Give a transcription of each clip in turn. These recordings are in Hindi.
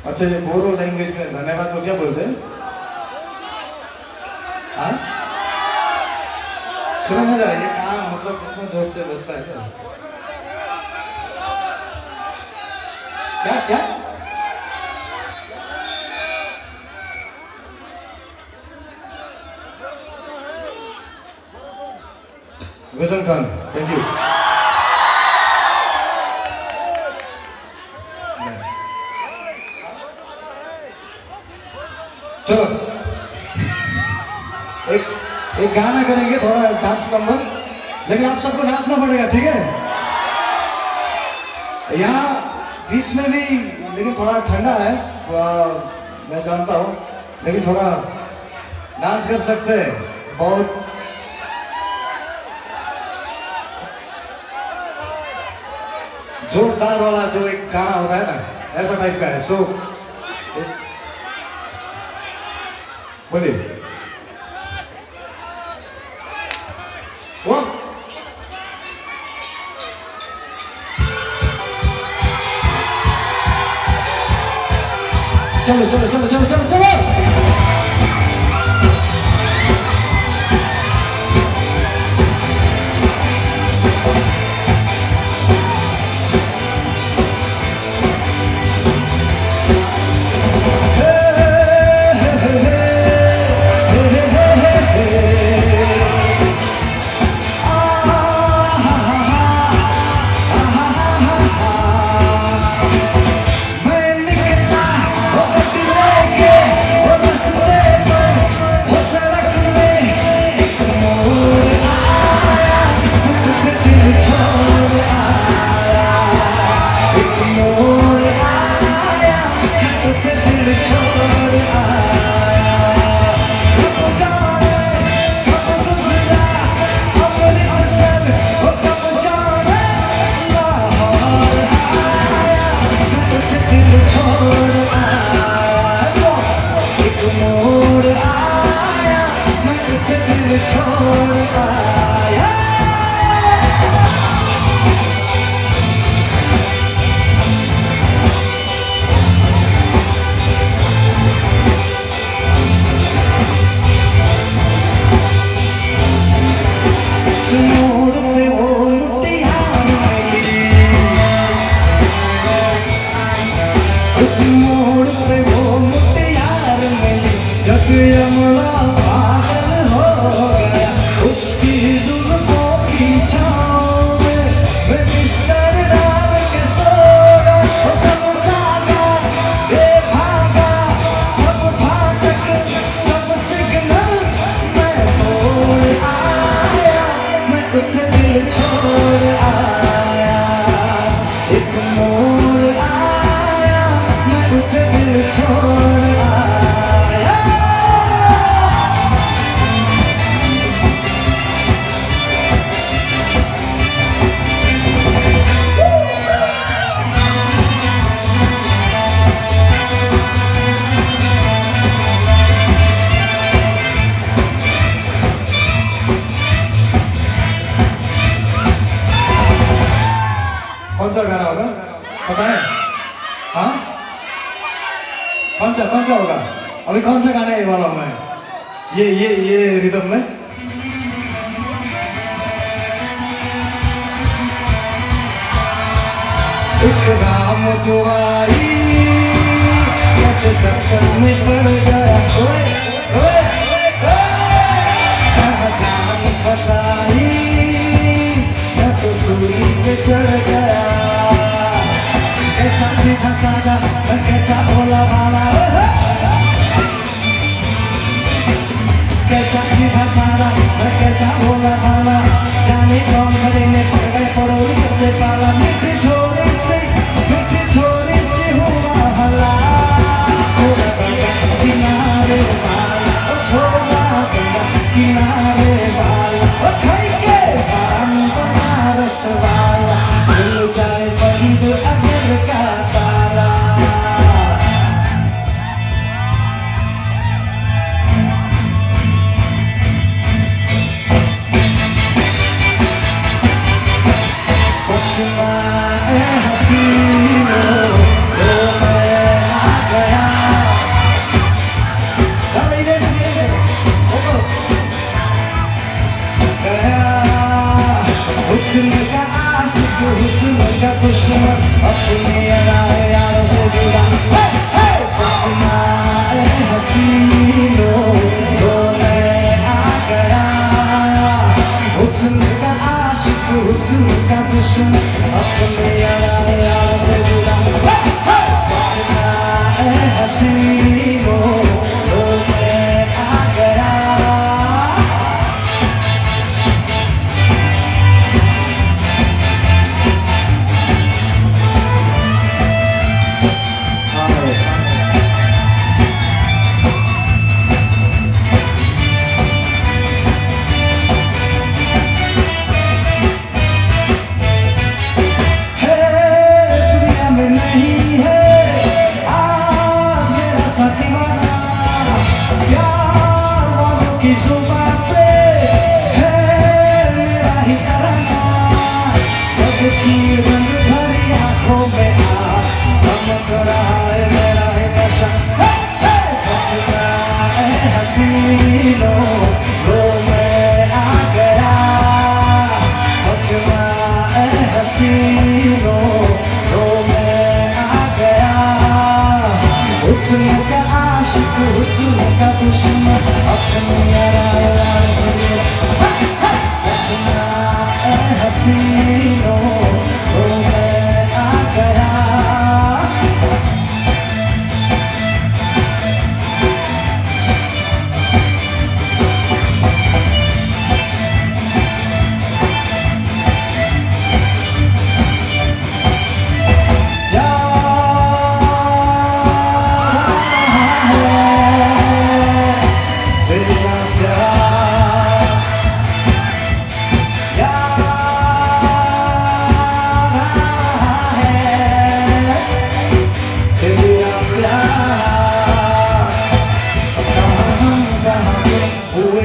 अच्छा ये बोरो लैंग्वेज में धन्यवाद तो क्या बोलते हैं? हाँ सुनो ना जरा, ये कहाँ मतलब कितना जोर से बजता है क्या क्या गुजन खान, थैंक यू। चलो एक गाना करेंगे, थोड़ा डांस नंबर, लेकिन आप सबको नाचना पड़ेगा, ठीक है? यहाँ बीच में भी लेकिन थोड़ा ठंडा है, मैं जानता हूँ, लेकिन थोड़ा डांस कर सकते हैं। बहुत जोरदार वाला जो एक गाना होता है ना, ऐसा टाइप का है। सो बोलिए। वो चलो चलो चलो चलो चलो चलो कौन सा गाना होगा पता है? हाँ कौन सा होगा? अभी कौन सा गाना है वाला हूँ मैं? ये रिदम में एक राम दुआरी कैसे दर्शन में पड़ गया, जान फसाई मैं तो सूरी पे चढ़ गया, कैसा सीधा साधा कैसा भोला भाला, कैसा सीधा साधा कैसा भोला भाला, जाने कौन भरे में पड़ गए पड़ोरी सबसे पाला, मिट्टी छोरी से हुआ हला, किनारे वाला छोड़ा गंगा किनारे वाला खाई के पान बनारस वाला, मिल जाए बंद अगर का ताला। हुस्न का दुश्मन अपनी यार हसीनों तो मैं आ गया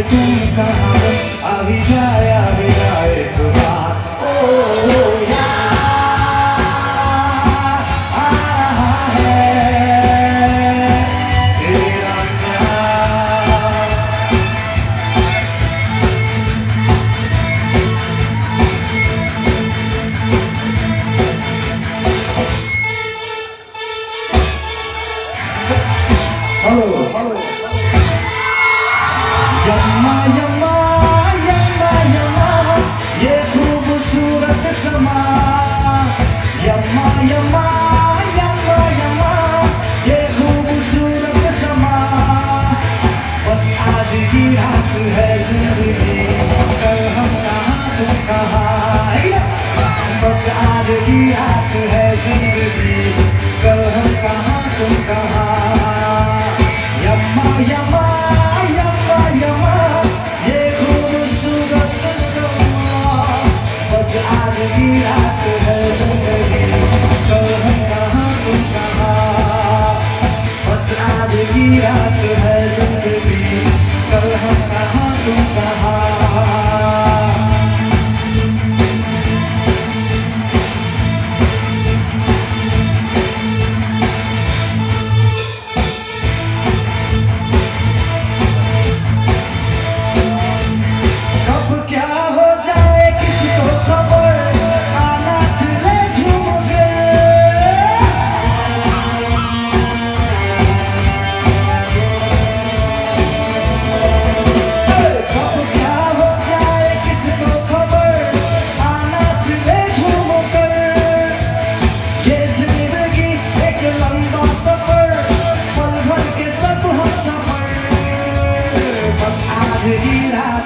तुम कहाँ अभी जाए तुम्हार ओ यार आ रहा है तेरा प्यार हेलो यम्मा यम्मा यम्मा यम्मा ये खूबसूरत समा यम्मा यम्मा यम्मा यम्मा ये खूबसूरत समा बस आज की रात है जिंदगी कल हम कहाँ तुम कहाँ बस आज की रात है जिंदगी कल हम कहाँ तुम कहाँ यम्मा यम्मा आज की रात है जिंदगी कल हम कहाँ तुम कहाँ बस आज की रात है जिंदगी कल हम कहाँ तुम कहाँ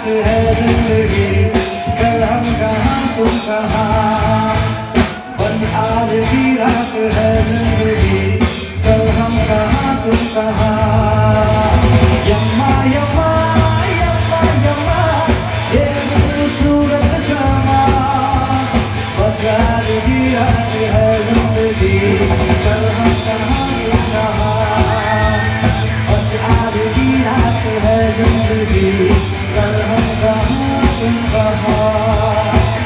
है जिंदगी कल हम कहाँ तुम कहाँ बस आज की रात है जिंदगी कल हम कहाँ तुम कहाँ यम्मा यम्मा यम्मा यम्मा ये खूबसूरत समा बस आज की रात है जिंदगी कल हम कहाँ तुम कहाँ बस आज की रात है जिंदगी कल हम कहाँ तुम कहाँ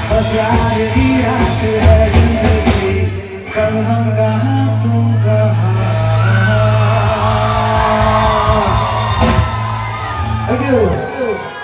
बस आज की रात है जिंदगी कल हम कहाँ तुम कहाँ Thank you.